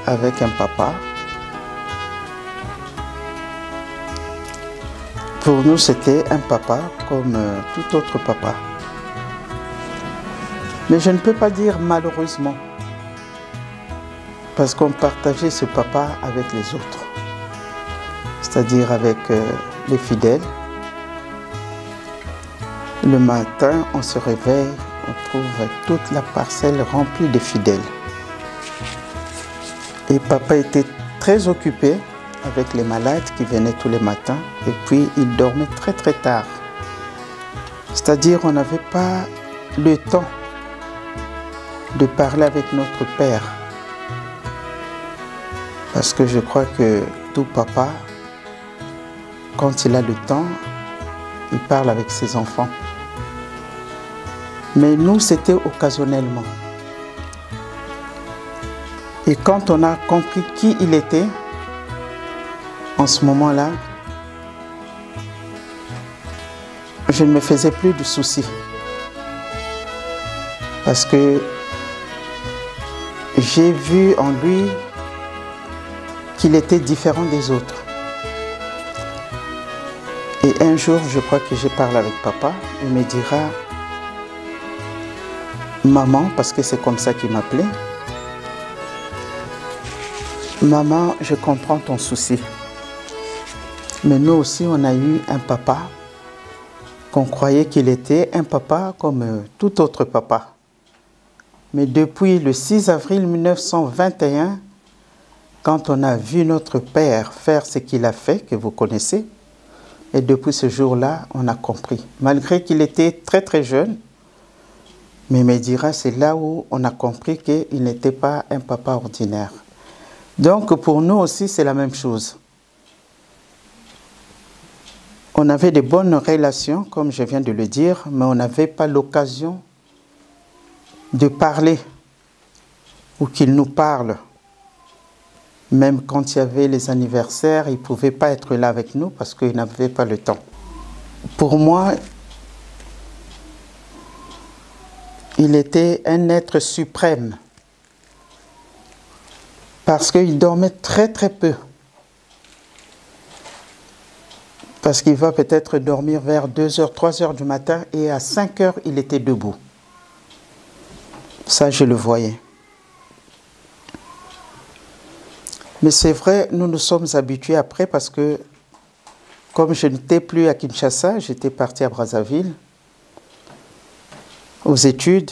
avec un papa. Pour nous, c'était un papa comme tout autre papa. Mais je ne peux pas dire malheureusement, parce qu'on partageait ce papa avec les autres, c'est-à-dire avec les fidèles. Le matin, on se réveille, on trouve toute la parcelle remplie de fidèles. Et papa était très occupé avec les malades qui venaient tous les matins, et puis il dormait très très tard. C'est-à-dire on n'avait pas le temps de parler avec notre Père. Parce que je crois que tout papa, quand il a le temps, il parle avec ses enfants. Mais nous, c'était occasionnellement. Et quand on a compris qui il était, en ce moment-là, je ne me faisais plus de soucis. Parce que j'ai vu en lui qu'il était différent des autres. Et un jour, je crois que j'ai parlé avec papa, il me dira « Maman », parce que c'est comme ça qu'il m'appelait, « Maman, je comprends ton souci. » Mais nous aussi, on a eu un papa qu'on croyait qu'il était un papa comme tout autre papa. Mais depuis le 6 avril 1921, quand on a vu notre Père faire ce qu'il a fait, que vous connaissez, et depuis ce jour-là, on a compris. Malgré qu'il était très très jeune, mais il me dira, c'est là où on a compris qu'il n'était pas un papa ordinaire. Donc pour nous aussi, c'est la même chose. On avait de bonnes relations, comme je viens de le dire, mais on n'avait pas l'occasion de parler ou qu'il nous parle. Même quand il y avait les anniversaires, il ne pouvait pas être là avec nous parce qu'il n'avait pas le temps. Pour moi, il était un être suprême parce qu'il dormait très très peu. Parce qu'il va peut-être dormir vers 2h, 3h du matin et à 5h, il était debout. Ça, je le voyais. Mais c'est vrai, nous nous sommes habitués après parce que comme je n'étais plus à Kinshasa, j'étais parti à Brazzaville aux études.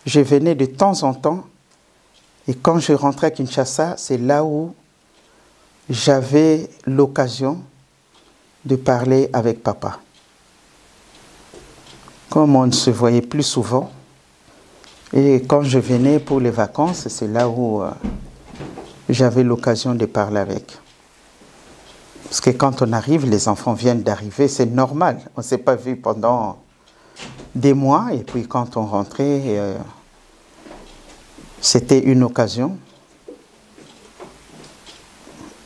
Je venais de temps en temps et quand je rentrais à Kinshasa, c'est là où j'avais l'occasion de parler avec papa. Comme on ne se voyait plus souvent, et quand je venais pour les vacances, c'est là où j'avais l'occasion de parler avec. Parce que quand on arrive, les enfants viennent d'arriver, c'est normal. On ne s'est pas vu pendant des mois, et puis quand on rentrait, c'était une occasion.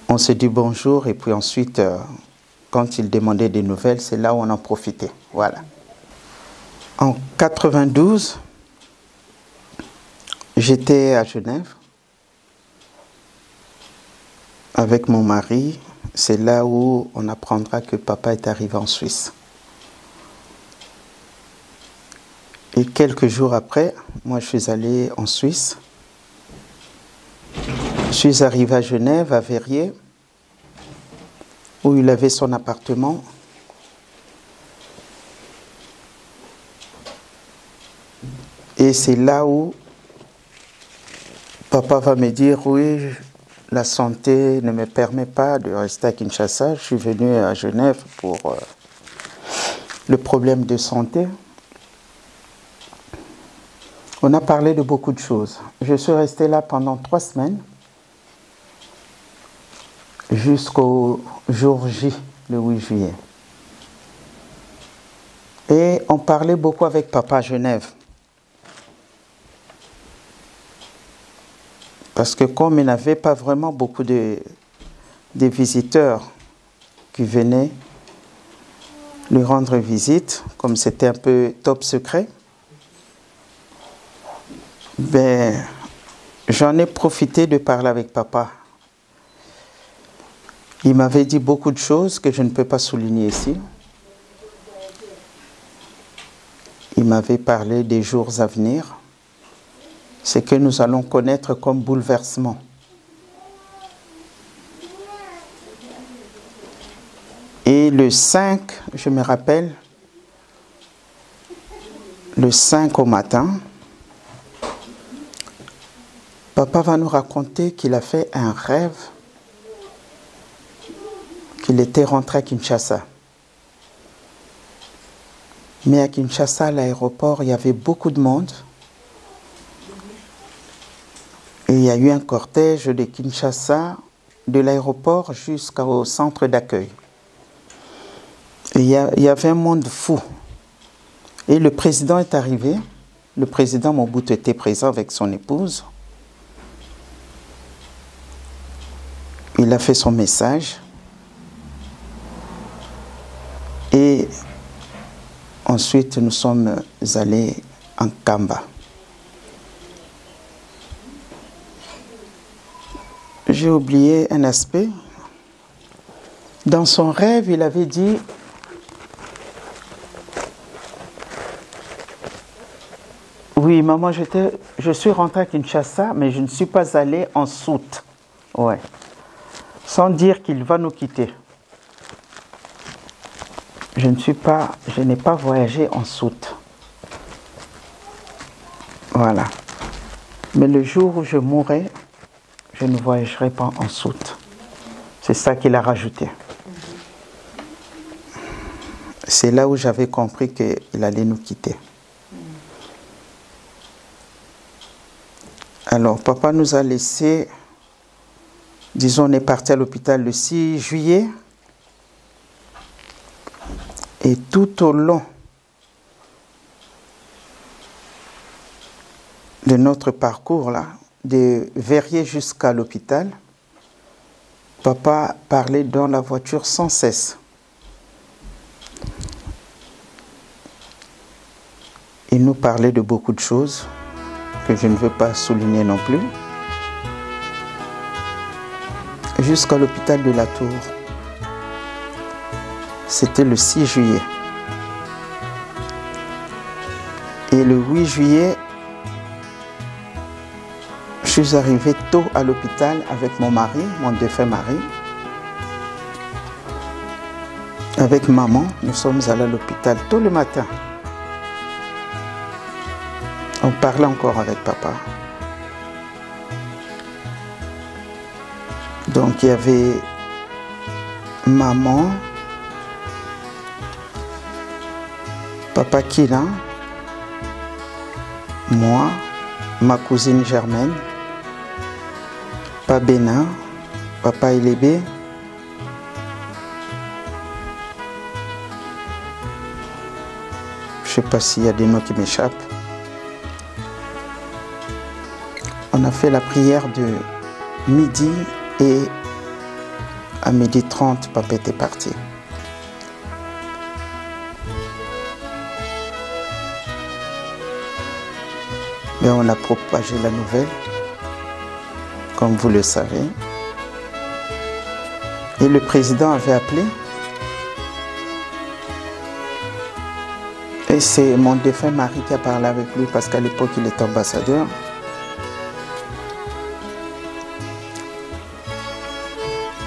On se dit bonjour, et puis ensuite, quand ils demandaient des nouvelles, c'est là où on en profitait. Voilà. En 92, j'étais à Genève avec mon mari. C'est là où on apprendra que papa est arrivé en Suisse. Et quelques jours après, moi je suis allé en Suisse. Je suis arrivé à Genève, à Verrier, où il avait son appartement. Et c'est là où papa va me dire, oui, la santé ne me permet pas de rester à Kinshasa. Je suis venu à Genève pour le problème de santé. On a parlé de beaucoup de choses. Je suis resté là pendant 3 semaines, jusqu'au jour J, le 8 juillet. Et on parlait beaucoup avec papa à Genève. Parce que comme il n'avait pas vraiment beaucoup de visiteurs qui venaient lui rendre visite, comme c'était un peu top secret, ben, J'en ai profité de parler avec papa. Il m'avait dit beaucoup de choses que je ne peux pas souligner ici. Il m'avait parlé des jours à venir, ce que nous allons connaître comme bouleversement. Et le 5, je me rappelle, le 5 au matin, papa va nous raconter qu'il a fait un rêve, qu'il était rentré à Kinshasa. Mais à Kinshasa, à l'aéroport, il y avait beaucoup de monde. Et il y a eu un cortège de Kinshasa, de l'aéroport jusqu'au centre d'accueil. Et il y avait un monde fou. Et le président est arrivé. Le président Mobutu était présent avec son épouse. Il a fait son message. Et ensuite, nous sommes allés en Kamba. J'ai oublié un aspect. Dans son rêve, il avait dit: oui, maman, je suis rentré à Kinshasa, mais je ne suis pas allé en soute. Ouais. Sans dire qu'il va nous quitter. Je n'ai pas voyagé en soute. Voilà. Mais le jour où je mourrai, je ne voyagerai pas en soute. C'est ça qu'il a rajouté. C'est là où j'avais compris qu'il allait nous quitter. Alors, papa nous a laissé, disons, on est parti à l'hôpital le 6 juillet. Et tout au long de notre parcours, là, de Verrier jusqu'à l'hôpital, papa parlait dans la voiture sans cesse. Il nous parlait de beaucoup de choses que je ne veux pas souligner non plus. Jusqu'à l'hôpital de la Tour. C'était le 6 juillet. Et le 8 juillet, je suis arrivé tôt à l'hôpital avec mon mari, mon défunt mari. Avec maman, nous sommes allés à l'hôpital tôt le matin. On parlait encore avec papa. Donc il y avait maman, papa Kila, moi, ma cousine Germaine, papa Bénin, papa Elébé, je ne sais pas s'il y a des noms qui m'échappent. On a fait la prière de midi et à 12h30, papa était parti. Mais on a propagé la nouvelle, comme vous le savez. Et le président avait appelé. Et c'est mon défunt mari qui a parlé avec lui parce qu'à l'époque, il était ambassadeur.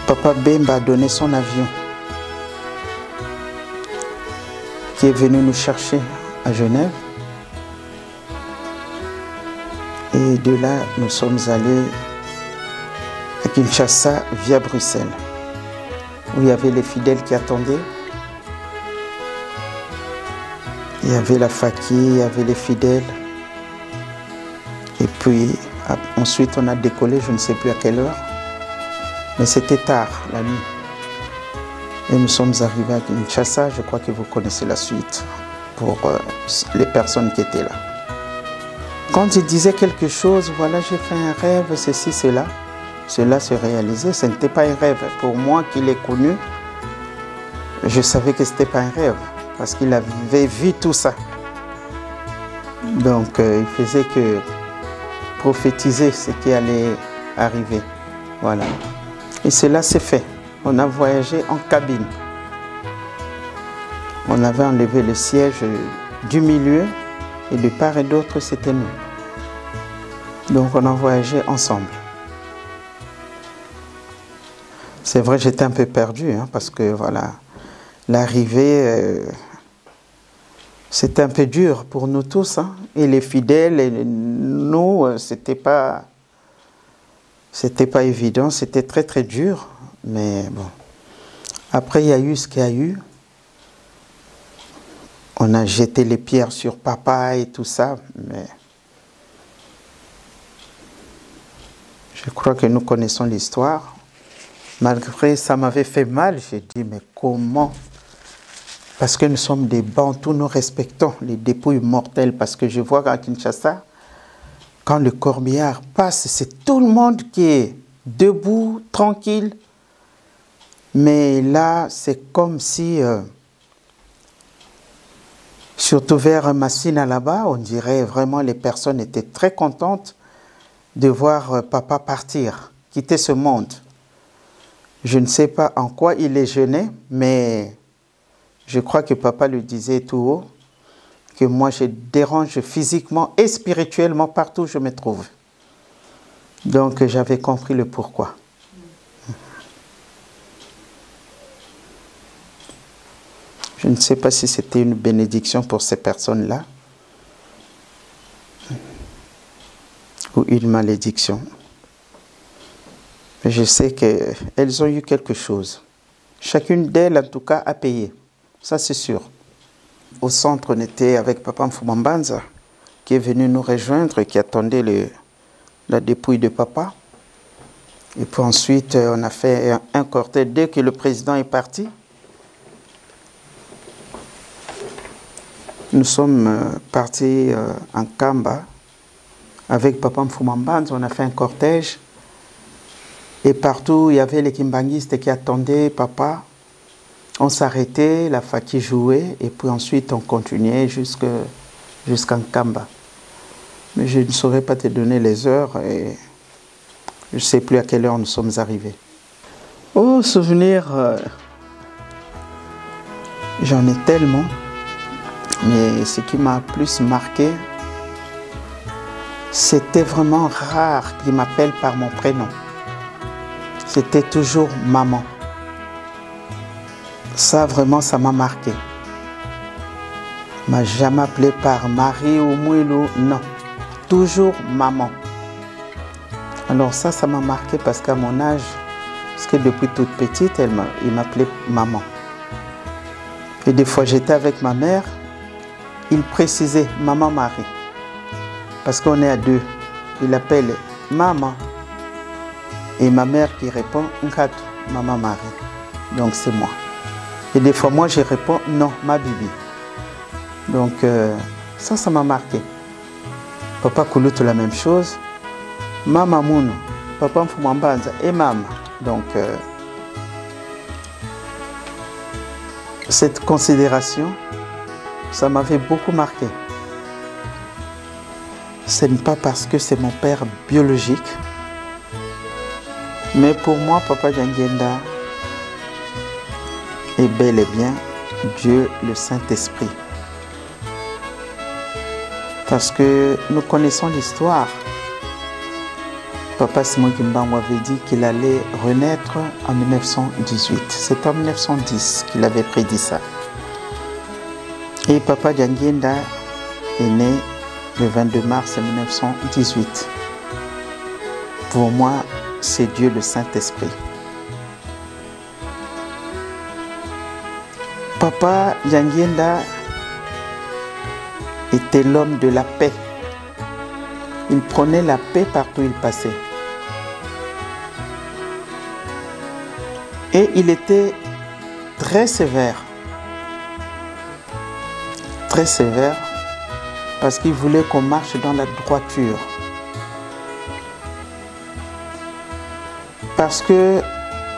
Papa Bemba a donné son avion qui est venu nous chercher à Genève. Et de là, nous sommes allés à Kinshasa via Bruxelles, où il y avait les fidèles qui attendaient. Il y avait la Faki, il y avait les fidèles. Et puis, ensuite, on a décollé, je ne sais plus à quelle heure. Mais c'était tard, la nuit. Et nous sommes arrivés à Kinshasa, je crois que vous connaissez la suite, pour les personnes qui étaient là. Quand il disait quelque chose, voilà, j'ai fait un rêve, ceci, cela se réalisait. Ce n'était pas un rêve. Pour moi qui l'ai connu, je savais que ce n'était pas un rêve, parce qu'il avait vu tout ça. Donc, il faisait que prophétisé ce qui allait arriver. Voilà. Et cela s'est fait. On a voyagé en cabine. On avait enlevé le siège du milieu et de part et d'autre, c'était nous. Donc on a voyagé ensemble. C'est vrai, j'étais un peu perdu, hein, parce que voilà, l'arrivée, c'était un peu dur pour nous tous, hein, et les fidèles, et nous, c'était pas évident, c'était très très dur, mais bon. Après, il y a eu ce qu'il y a eu. On a jeté les pierres sur papa et tout ça, mais je crois que nous connaissons l'histoire. Malgré ça m'avait fait mal, j'ai dit, mais comment? Parce que nous sommes des Bantous, nous respectons les dépouilles mortelles, parce que je vois qu'à Kinshasa, quand le corbillard passe, c'est tout le monde qui est debout, tranquille. Mais là, c'est comme si, surtout vers Massina là-bas, on dirait vraiment les personnes étaient très contentes de voir papa partir, quitter ce monde. Je ne sais pas en quoi il est gêné, mais je crois que papa le disait tout haut, que moi je dérange physiquement et spirituellement partout où je me trouve. Donc j'avais compris le pourquoi. Je ne sais pas si c'était une bénédiction pour ces personnes-là ou une malédiction. Mais je sais qu'elles ont eu quelque chose. Chacune d'elles, en tout cas, a payé. Ça, c'est sûr. Au centre, on était avec Papa Mfumambanza, qui est venu nous rejoindre et qui attendait la dépouille de papa. Et puis ensuite, on a fait un cortège. Dès que le président est parti, nous sommes partis en Kamba avec Papa Mfumambanza. On a fait un cortège. Et partout, il y avait les kimbangistes qui attendaient papa. On s'arrêtait, la Faki jouait, et puis ensuite on continuait jusqu'en Kamba. Mais je ne saurais pas te donner les heures, et je ne sais plus à quelle heure nous sommes arrivés. Oh, souvenir, j'en ai tellement, mais ce qui m'a plus marqué, c'était vraiment rare qu'il m'appelle par mon prénom. C'était toujours maman. Ça, vraiment, ça m'a marqué. Il ne m'a jamais appelé par Marie ou Mouilou, non. Toujours maman. Alors ça m'a marqué parce qu'à mon âge, parce que depuis toute petite, il m'appelait maman. Et des fois, j'étais avec ma mère, il précisait maman Marie. Parce qu'on est à deux. Il appelle maman. Et ma mère qui répond, Nkatu, maman Marie. Donc c'est moi. Et des fois, moi, je réponds, non, ma bibi. Donc ça m'a marqué. Papa Kouloutou, la même chose. Mama Mouno, Papa Mfumambanza et maman. Donc cette considération, ça m'avait beaucoup marqué. Ce n'est pas parce que c'est mon père biologique, mais pour moi, Papa Dianguenda est bel et bien Dieu le Saint-Esprit. Parce que nous connaissons l'histoire. Papa Simon Kimbangu avait dit qu'il allait renaître en 1918. C'est en 1910 qu'il avait prédit ça. Et Papa Dianguenda est né le 22 mars 1918. Pour moi, c'est Dieu le Saint-Esprit. Papa Dianguenda était l'homme de la paix. Il prenait la paix partout où il passait. Et il était très sévère. Très sévère parce qu'il voulait qu'on marche dans la droiture. Parce que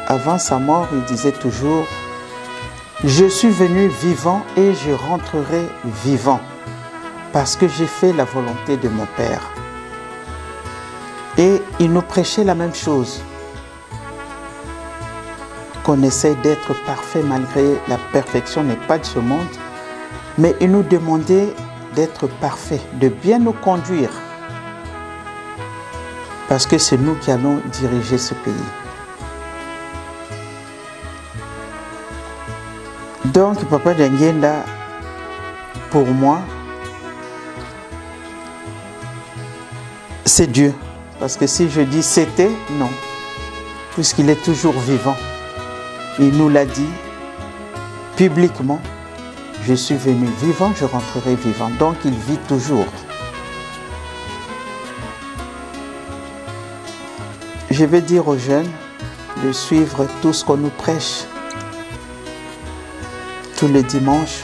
avant sa mort, il disait toujours « Je suis venu vivant et je rentrerai vivant parce que j'ai fait la volonté de mon Père. » Et il nous prêchait la même chose. Qu'on essaie d'être parfait malgré la perfection n'est pas de ce monde. Mais il nous demandait d'être parfait, de bien nous conduire. Parce que c'est nous qui allons diriger ce pays. Donc, Papa Dianguenda, pour moi, c'est Dieu. Parce que si je dis c'était, non. Puisqu'il est toujours vivant. Il nous l'a dit publiquement. Je suis venu vivant, je rentrerai vivant. Donc, il vit toujours. Je vais dire aux jeunes de suivre tout ce qu'on nous prêche tous les dimanches,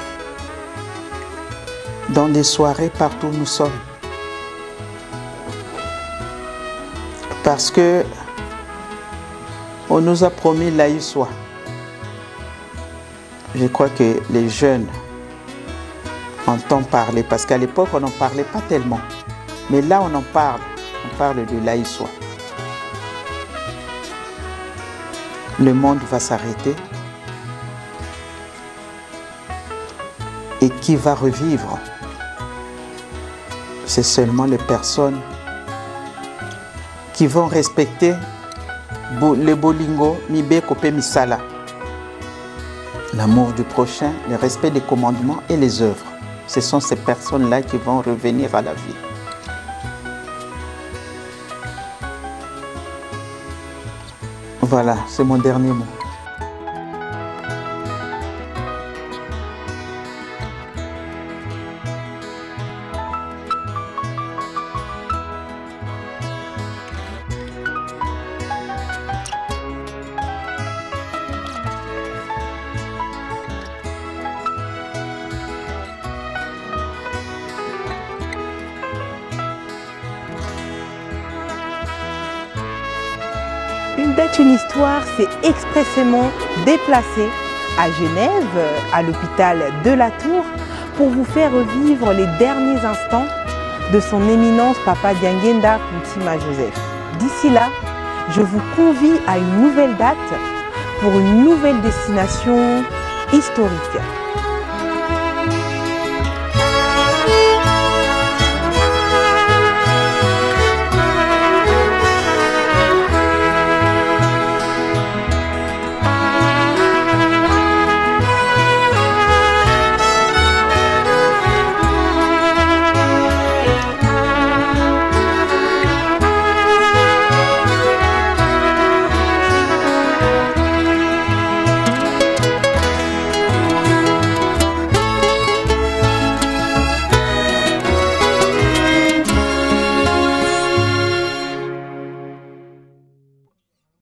dans les soirées partout où nous sommes. Parce que on nous a promis l'Aïswa. Je crois que les jeunes entendent parler, parce qu'à l'époque on n'en parlait pas tellement. Mais là on parle de l'Aïswa. Le monde va s'arrêter. Et qui va revivre? C'est seulement les personnes qui vont respecter le bolingo, mibe kopé misala, l'amour du prochain, le respect des commandements et les œuvres. Ce sont ces personnes-là qui vont revenir à la vie. Voilà, c'est mon dernier mot. Une date, une histoire s'est expressément déplacée à Genève, à l'hôpital de la Tour, pour vous faire revivre les derniers instants de son éminence Papa Dianguenda Kuntima Joseph. D'ici là, je vous convie à une nouvelle date pour une nouvelle destination historique.